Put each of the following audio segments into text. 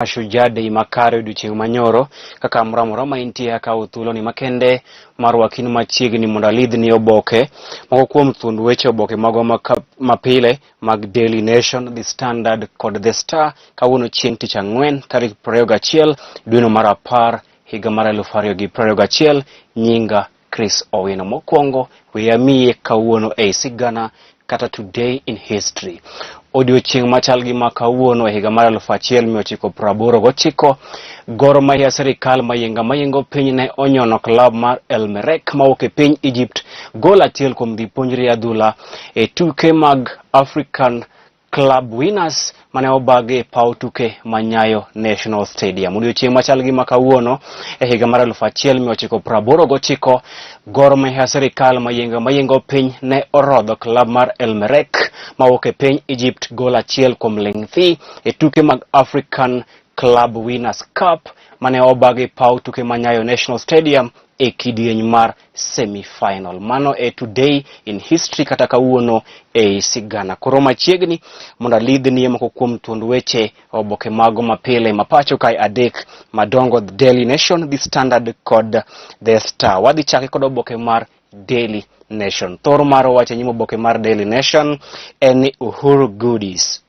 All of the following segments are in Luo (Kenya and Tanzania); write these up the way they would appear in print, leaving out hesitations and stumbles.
Mashujaa Day makare odiochieng' manyoro kaka mramora ma intie ka uthulo ni makende mar wakin machiegni mondo alidhni oboke moko kuom thund weche oboke mago mapile mag Daily Nation, The Standard kod The Star kawuono chieng' tich ang'wen tarik 21 dwe mar apar higa mar 2021. Nyinga Chris Owino. Mokwongo weyamiye kawuono e sigana kata Today in History. Odiochieng' machal gi ma kawuono e higa mar 1989 Gor Mahia sirikal mayengo piny ne onyono klab mar El Merreikh mawuok e piny Egypt gol achiel kuom jopuonjre adhula e tuke mag African Club Winners mane obagi e paw tuke manyayo National Stadium. Odiochieng' machal gi ma kawuono e higa mar 1989 Gor Mahia sirikal mayengo piny ne orodho klab mar El Merreikh mawuok e piny Egypt gol achiel kuom lengthi e tuke mag African Club Winners Cup mane obagi paw tuke manyayo National Stadium e kidieny mar semi-final. Mano e Today in History kata kawuono e sigana. Koro machiegni mondo alidhnie moko kuom thund weche oboke mago mapile mapacho kae adek madongo: The Daily Nation, The Standard kod The Star. Wadhi chake kod oboke mar Daily Nation. Thor mar wache nyimo oboke mar Daily Nation en Uhuru Goodies.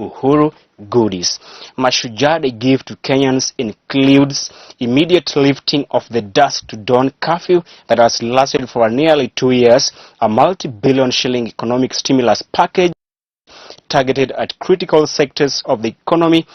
Mashujaa Day gift to Kenyans includes immediate lifting of the dusk to dawn curfew that has lasted for nearly 2 years, a multi-billion shilling economic stimulus package targeted at critical sectors of the economy,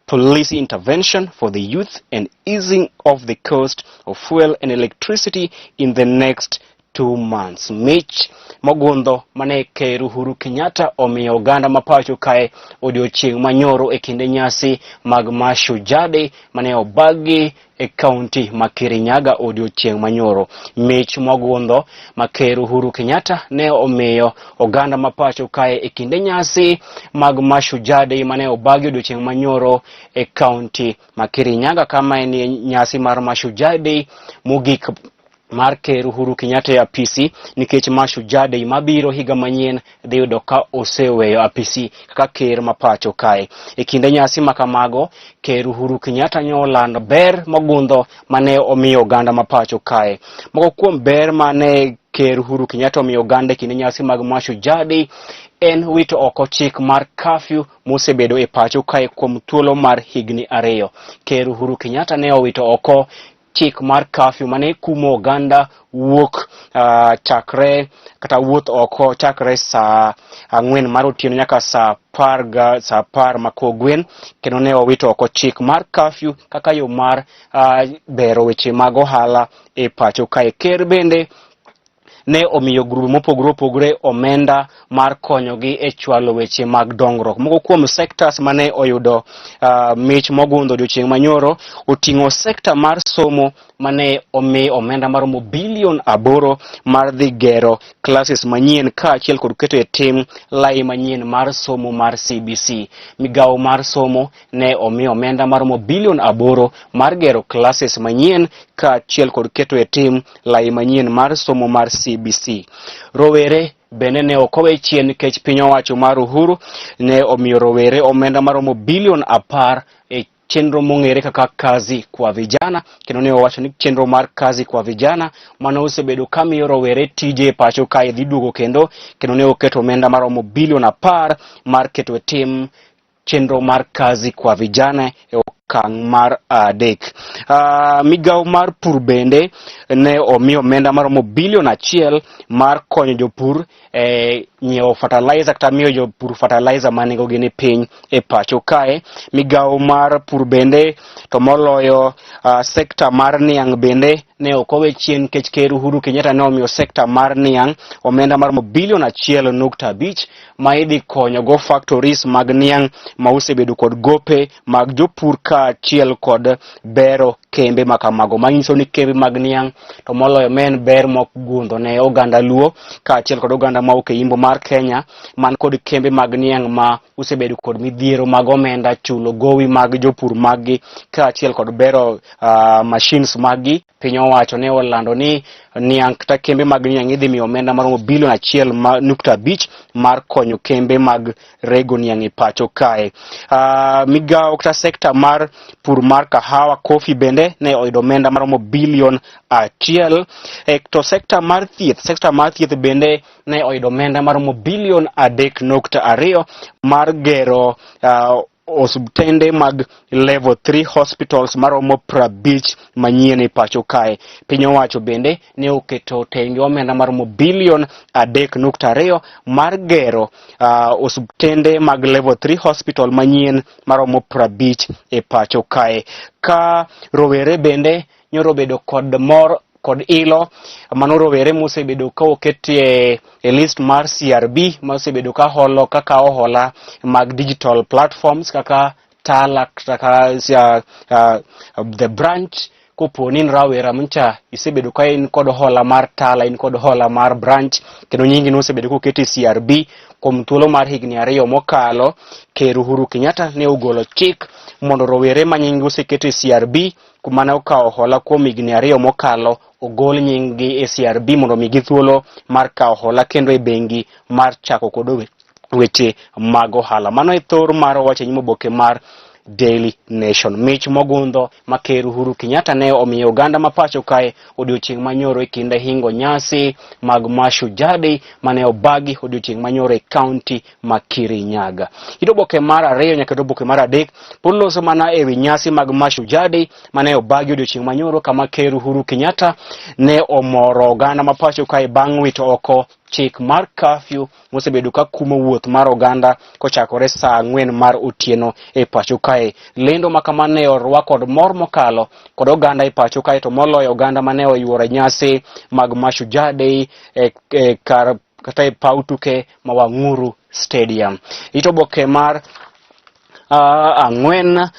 police intervention for the youth, and easing of the cost of fuel and electricity in the next 2 months. Mich Mogundho mane ker Uhuru Kenyatta omiyo oganda mapacho kae odiochieng' manyoro e kinde nyasi mag Mashujaa Day mane obagi e kaunti ma Kirinyaga odiochieng' manyoro. Mich Mogundho ma ker Uhuru Kenyatta ne omiyo oganda mapacho kae e kinde nyasi mag Mashujaa Day mane obagi odiochieng' manyoro e kaunti ma Kirinyaga kama en nyasi mar Mashujaa Day mogik mar ker Uhuru Kenyatta apisi nikech Mashujaa Day mabiro higa manyien dhi yudo ka oseweyo apisi kaka ker mapacho kae. E kinde nyasi makamago ker Uhuru Kenyatta nyolando ber Mogundho mane omiyo oganda mapacho kae. Moko kuom ber mane ker Uhuru Kenyatta omiyo oganda kinde nyasi mag Mashujaa Day en wito oko chik mar curfew mosebedo e pacho kae kuom thuolo mar higni 2. Ker Uhuru Kenyatta ne owito oko chik mar curfew mane kumo oganda wuok chakre kata wuoth oko chakre saa 4 mar otieno nyaka saa 10 makogwen, kendo ne owito oko chik mar curfew kaka yo mar bero weche mag ohala e pacho kae. Ker bende ne omiyo grube mopogore omenda mar konyogi e chwalo weche mag dongruok. Moko kuom sectors mane oyudo Mich Mogundho odiochieng' manyoro oting'o sekta mar somo mane omi omenda maromo bilion 8 mar dhi gero classes manyien kaachiel kod keto e tim lai manyien mar somo mar CBC. Migawo mar somo ne omi omenda maromo bilion 8 mar gero classes manyien kaachiel kod keto e tim lai manyien mar somo mar CBC. Rowere bende ne okowe chien nikech piny owacho mar Uhuru ne omiyo rowere omenda maromo bilion 10 e chenro mong'ere kaka kazi kwa vijana, kendo ne owacho ni chenro mar kazi kwa vijana mano osebedo kamiyo rowere tije pacho kae dhi duogo kendo ne oketo omenda maromo bilion 10 mar keto e tim chenro mar kazi kwa vijana e okang' mar adek. Migawo mar pur bende ne omiyo omenda maromo bilion 1 mar konyo jopur nyiewo fertilizer kata miyo jopur fertilizer manego gi ni piny e pacho kae. Migawo mar pur bende to moloyo sekta mar niang' bende ne okowe chien nikech ker Uhuru Kenyatta ne omiyo sekta mar niang' omenda maromo bilion 1.5 ma idhi konyo go factories mag niang' ma osebedo kod gope mag jopur kaachiel kod bero kembe makamago. Manyiso ni kembe mag niang' to moloyo men ber Mogundho ne oganda Luo kaachiel kod oganda ma ok e Yimbo mar mar Kenya man kod kembe mag niang' ma usebedo kod midhiero mag omenda chulo gowi mag jopur maggi kaachiel kod bero machines maggi. Piny owacho ne olando ni niang' kata kembe mag niang' idhi miyo omenda maromo bilion 1.5 mar konyo kembe mag rego niang' e pacho kae. Migawo kata sekta mar pur mar kahawa coffee bende ne oyudo omenda maromo bilion 1. To sekta mar thieth bende ne oyudo omenda maromo bilion 3.2 mar gero osuptende mag level 3 hospitals maromo 50 manyien e pacho kae. Piny owacho bende ne oketo tenge omenda maromo bilion 3.2 mar gero osuptende mag level 3 hospital manyien maromo 50 e pacho kae. Ka rowere bende nyoro bedo kod mor kod ilo mano rowere mosebedo ka oketie e list mar CRB mosebedo ka holo kaka hola mag digital platforms kaka Tala kaka the branch. Koponi rawera mcha isebedo ka in kod hola mar Tala, in kod hola mar branch, kendo nyingi no osebedo ka oketi CRB kuom thuolo mar higni 2 mokalo. Ker Uhuru Kenyatta ne ogolo chik mondo rowere ma nyingi oseketi CRB kuma ne okawo hola kuom higni 2 mokalo ogol nyingi e CRB mondo migi thuolo mar kawo hola kendo e bengi mar chako kod weche mag ohala. Mano e thor mar wache nyimo boke mar Daily Nation. Mich mogundho ma Ker Uhuru Kenyatta ne omiyo oganda ma pacho kae odiochieng' manyoro e kinde hingo nyasi mag Mashujaa Day mane obagi odiochieng' manyoro e kaunti ma Kirinyaga. Ito boke mar 2 nyaka ito boke mar 3 poloso mana e wi nyasi mag Mashujaa Day mane obagi odiochieng' manyoro kama Ker Uhuru Kenyatta ne omoro oganda ma pacho kae bang' wito oko chik mar curfew mosebedo ka kumo wuoth mar oganda kochakore saa 4 mar otieno e pacho kae. Lendo makamane orwa kod mor mokalo kod oganda e pacho kae, to moloyo oganda mane oyuoro nyasi mag Mashujaa Day kar kata e pautuke ma Wang'uru Stadium. Ito boke mar 4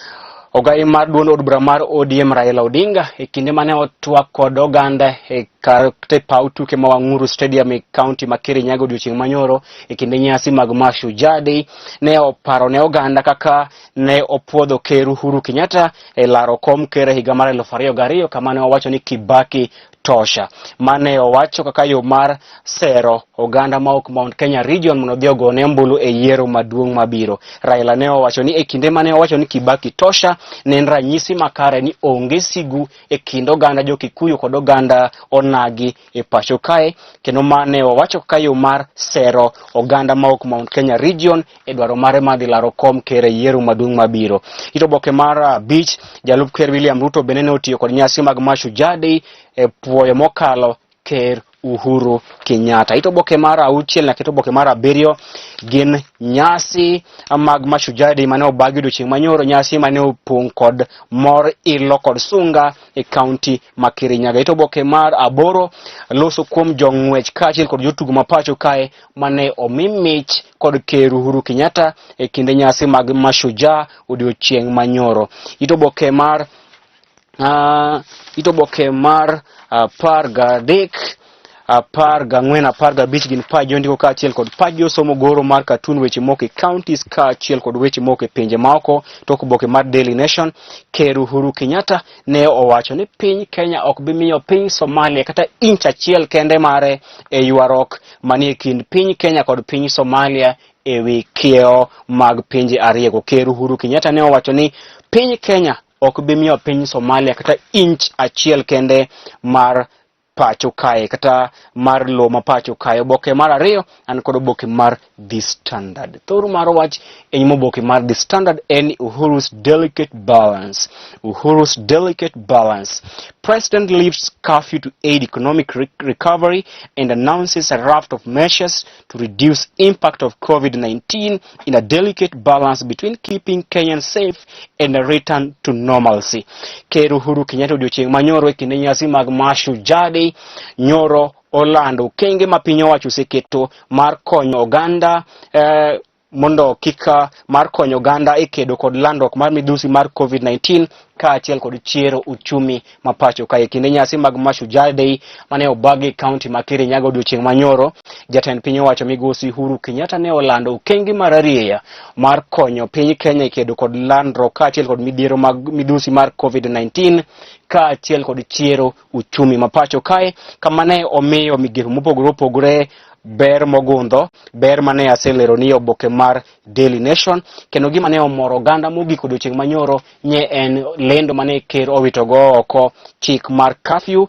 ogai mar duond od bura mar ODM Raila Odinga e kinde mane otwak kod oganda e kar pautuke ma Wang'uru Stadium e kaunti ma Kirinyaga odiochieng' manyoro e kinde nyasi mag Mashujaa Day ne oparo ne oganda kaka ne opuodho Ker Uhuru Kenyatta e laro kom ker higa mar 2002 kama ne owacho ni Kibaki tosha. Mane owacho kaka yo mar sero oganda ma ok Mount Kenya region mondo dhi ogone mbulu e yiero maduong' mabiro. Raila ne owacho ni e kinde mane owacho ni Kibaki tosha ne en ranyisi makare ni onge sigu e kind oganda jo Kikuyu kod oganda onagi e pacho kae, kendo mane owacho kaka yo mar sero oganda ma ok Mount Kenya region e dwaro mare mar dhi laro kom ker e yiero maduong' mabiro. Ito boke mar 5 jalup Ker William Ruto bende ne otiyo kod nyasi mag Mashujaa Day e puoyo mokalo Ker Uhuru Kenyatta. Ito boke mar 6 nyaka ito boke mar 7 gin nyasi mag Mashujaa Day mane obagi odiochieng' manyoro, nyasi mane opong' kod mor, ilo kod sunga e kaunti ma Kirinyaga. Ito boke mar 8 loso kuom jong'wech kaachiel kod jotugo ma pacho kae mane omimich kod Ker Uhuru Kenyatta e kinde nyasi mag Mashujaa odiochieng' manyoro. Ito boke mar 13 14 15 gin paji ondiko kaachiel kod paji osomo goro mar katun weche moko e counties kaachiel kod weche moko e pinje maoko. Tok boke mar Daily Nation, Ker Uhuru Kenyatta ne owacho ni piny Kenya ok bi miyo piny Somalia kata inch achiel kende mare e ywarok manie kind piny Kenya kod piny Somalia e wi kiewo mag pinje ariyo. Ker Uhuru Kenyatta ne owacho ni piny Kenya ok bi miyo piny Somalia kata inch achiel kende mar pacho kae kata mar lo ma pacho kae. Boke mar 2 an kod boke mar The Standard. Thor mar wach enyimo boke mar The Standard en Uhuru's delicate balance. Uhuru's delicate balance. President lifts curfew to aid economic recovery and announces a raft of measures to reduce impact of COVID-19 in a delicate balance between keeping Kenyans safe and a return to normalcy. Ker Uhuru Kenyatta odiochieng' manyoro e kinde nyasi mag Mashujaa Day nyoro olando kenge ma piny owacho oseketo mar konyo oganda mondo kika mar konyo Uganda e kedo kod landruok mar midhusi mar COVID-19 ka achiel kod chiero uchumi mapacho kae. Kinde nyasi mag Mashujaa Day mane obagi kaunti ma Kirinyaga odiochieng' manyoro, jatend piny owacho migosi Uhuru Kenyatta ne olando okenge mar ariya mar konyo piny Kenya e kedo kod landruok ka achiel kod midhiero mag midhusi mar COVID-19 ka achiel kod chiero uchumi mapacho kae, kama ne omiyo migepe mopogore opogore ber mogundho, ber mane aselero ni oboke mar Daily Nation, kendo gima ne omoro Uganda mogik odiochieng' manyoro nye en lendo mane ker owitogo oko chik mar curfew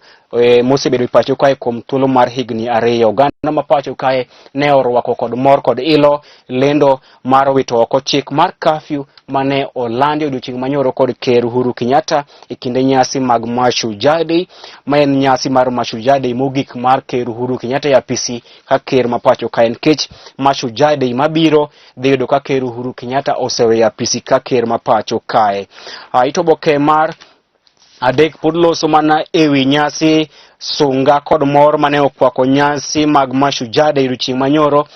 mosebedo pacho kae kuom thuolo mar higni ariyo. Uganda mapacho kae ne orwako kod mor kod ilo lendo mar wito oko chik mar curfew mane olandi odiochieng' manyoro kod ker Uhuru Kenyatta e kinde nyasi mag Mashujaa Day, ma en nyasi mar Mashujaa Day mogik mar ker Uhuru Kenyatta e apisi ka ker mapacho kae, nikech Mashujaa Day mabiro dhi yudo ka ker Uhuru Kenyatta oseweyo apisi ka ker mapacho kae. Itoboke mar adek pod loso mana ewi nyasi sunga kod mor mane okwako nyasi mag Mashujaa Day odiochieng' manyoro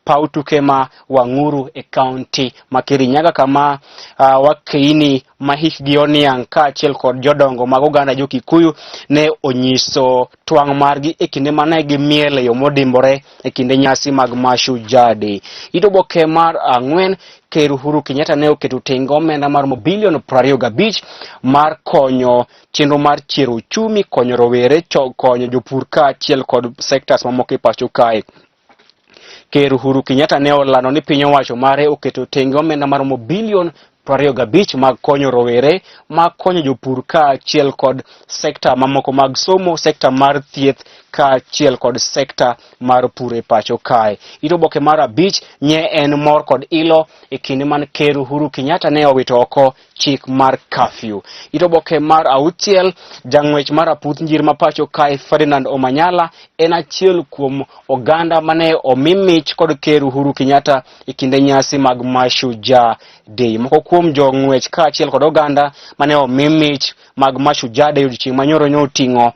paw tuke ma Wang'uru e kaunti ma Kirinyaga, kama wakeini ma hikgi oniang' ka achiel kod jodongo mag Oganda jo Kikuyu ne onyiso twang' margi e kinde mane gimiel e yo modimbore e kinde nyasi mag Mashujaa Day. Itoboke mar ang'wen, ker Uhuru Kenyatta ne oketo tenge omenda mar bilion 25 mar konyo chenro mar chiero uchumi, konyo rowere, konyo jopur ka achiel kod sectors mamoko e pacho kae. Ker Uhuru Kenyatta ne olando ni piny owacho mare oketo tenge omenda mar bilion 25 mag konyo rowere, mag konyo jopur ka achiel kod sekta mamoko mag somo, sekta mar thieth ka achiel kod sekta mar pur e pacho kae. Itoboke mar abich nye en mor kod ilo e kinde man ker Uhuru Kenyatta ne owito oko chik mar curfew. Itoboke mar auchiel, jang'wech mar aputh njir mapacho kae Ferdinand Omanyala en achiel kuom oganda mane omimich kod ker Uhuru Kenyatta e kinde nyasi mag Mashujaa Day. Moko kuom jong'wech ka achiel kod oganda mane omimich mag Mashujaa Day odiochieng' manyoro ne oting'o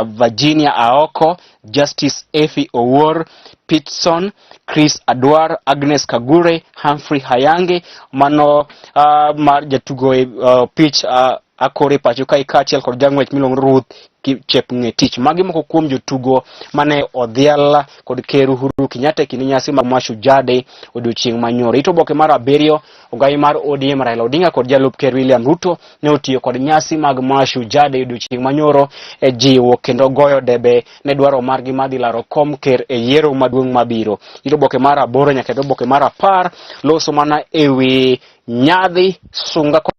Virginia Aoko, Justice Effie Owuor, Pitson, Chris Adwar, Agnes Kagure, Humphrey Hayange, mano mar jatugo pitch akore pacho kae ka achiel kod jang'wech milong Ruth Chepngetich. Magi moko kuom jotugo mane odhial kod ker Uhuru Kenyatta e kinde nyasi mag Mashujaa Day odiochieng' manyoro. Itoboke mar abiriyo, ogai mar ODM Raila Odinga kod jalup ker William Ruto ne otiyo kod nyasi mag Mashujaa Day odiochieng' manyoro e jiwo kendo goyo debe ne dwaro margi madhi laro kom ker e yiero maduong' mabiro. Itoboke mar aboro nyaka itoboke mar 10 loso mana ewi nyadhi sunga kod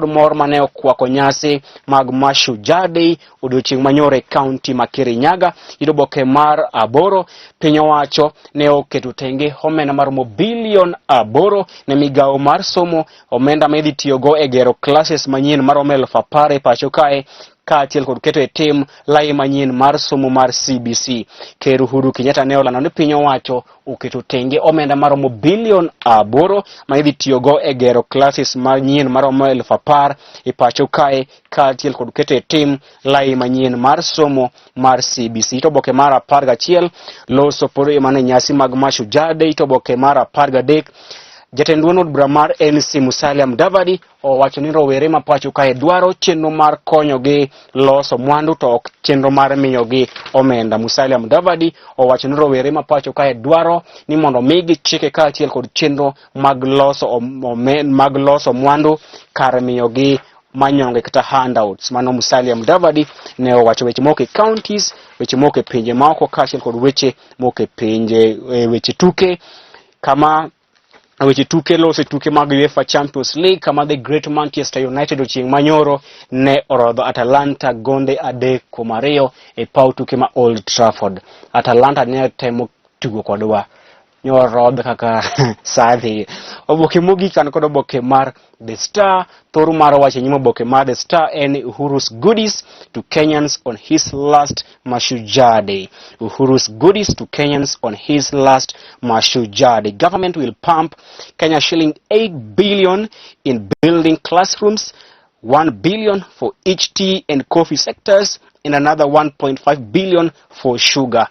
mor mane okwako nyasi mag Mashujaa Day odiochieng' manyoro e kaunti ma Kirinyaga. Itoboke mar 8, piny owacho ne oketo tenge omenda mar bilion 8 ne migawo mar somo, omenda ma idhi tiyogo e gero classes manyien mar 10,000 e pacho kae ka achiel kod keto e tim lai manyien mar somo mar CBC. Ker Uhuru Kenyatta ne olando ni piny owacho oketo tenge omenda mar bilion 8 ma idhi tiyogo e gero classes manyien mar 10,000 e pacho kae ka achiel kod keto e tim lai manyien mar somo mar CBC. Itoboke mar 11 loso pore mane nyasi mag Mashujaa Day. Itoboke mar 13, jatend duond od bura mar NC Musalia Mudavadi owacho ni rowere mapacho kae dwaro chenro mar konyogi loso mwandu to ok chenro mar miyogi omenda. Musalia Mudavadi owacho ni rowere mapacho kae dwaro ni mondo migi chike ka achiel kod chenro mag loso mwandu kar miyogi manyonge kata handouts. Mano Musalia Mudavadi ne owacho weche moko e counties, weche moko e pinje maoko ka achiel kod weche moko e pinje weche tuke, kama weche tuke loso tuke mag UEFA Champions League kama the Great Manchester United ochieng' manyoro ne orodho Atalanta gonde 3-2 e paw tuke ma Old Trafford. Atalanta ne temo tugo kodwa nyorodh kaka sadhi. Oboke mogik an kod oboke mar The Star. Thoro mar wacho nyimo oboke mar The Star en Uhuru's goodies to Kenyans on his last Mashujaa Day. Uhuru's goodies to Kenyans on his last Mashujaa Day. Government will pump Kenya shilling 8 billion in building classrooms, 1 billion for each tea and coffee sectors, and another 1.5 billion for sugar.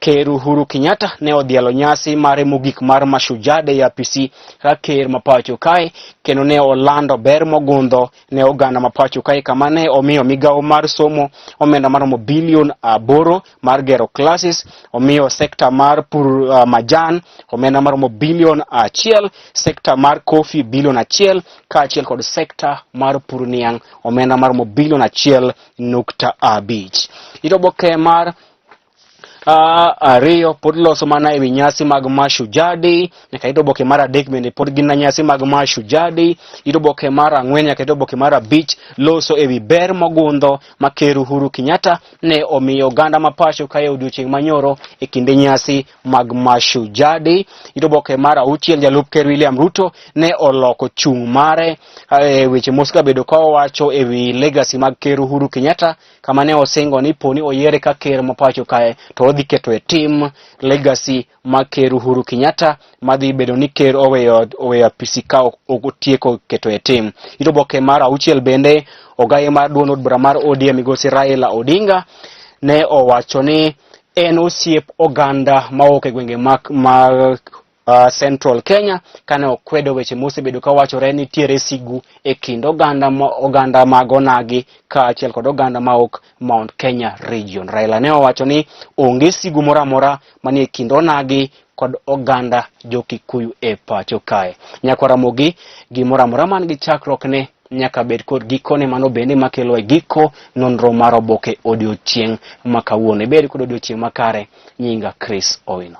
Ker Uhuru Kenyatta ne odhialo nyasi mare mogik mar Mashujaa Day ya PC ka ker mapacho kae, kendo ne olando ber mogundho ne oganda mapacho kae, kama ne omiyo migawo mar somo omenda maromo bilion 8 mar gero classes, omiyo sekta mar pur majan omenda maromo bilion 1, sekta mar coffee bilion 1, kaachiel kod sekta mar pur niang' omenda maromo bilion 1.5. Itoboke mar ariyo pod loso mana ewi nyasi mag Mashujaa Day, nyaka itoboke mar adek bende pod gin nyasi mag Mashujaa Day, itoboke mar ang'wen nyaka itoboke mar abich loso ewi ber mogundho ma Ker Uhuru Kenyatta ne omiyo oganda mapacho kae odiochieng' manyoro e kinde nyasi mag Mashujaa Day. Itoboke mar auchiel jalup Ker William Ruto ne oloko chung' mare weche mosebedo ka owacho ewi legacy mag Ker Uhuru Kenyatta, kama ne osingo ni poni oyiere ka ker mapacho kae to odhi keto e tim legacy mag Ker Uhuru Kenyatta madhi bedo ni ker oweyo apisi ka otieko keto e tim. Itoboke mar auchiel bende ogaye mar duond od bura mar ODM migosi Raila Odinga ne owacho ni en osiep oganda maok e gwenge mag Central Kenya, kane okwedo weche mosebedo ka wachore ni tiere sigu e kind oganda mag onagi kaachiel kod oganda maok Mount Kenya region. Raila ne owacho ni onge sigu moramora manie kind onagi kod oganda jo-Kikuyu e pacho kae. Nyakwaramogi gimoramora man gi chakruok ne nyaka bed kod gikone, mano bende makelo e giko nonro mar oboke odiochieng' makawuono. Bed kod odiochieng' makare. Nyinga Chris Owino.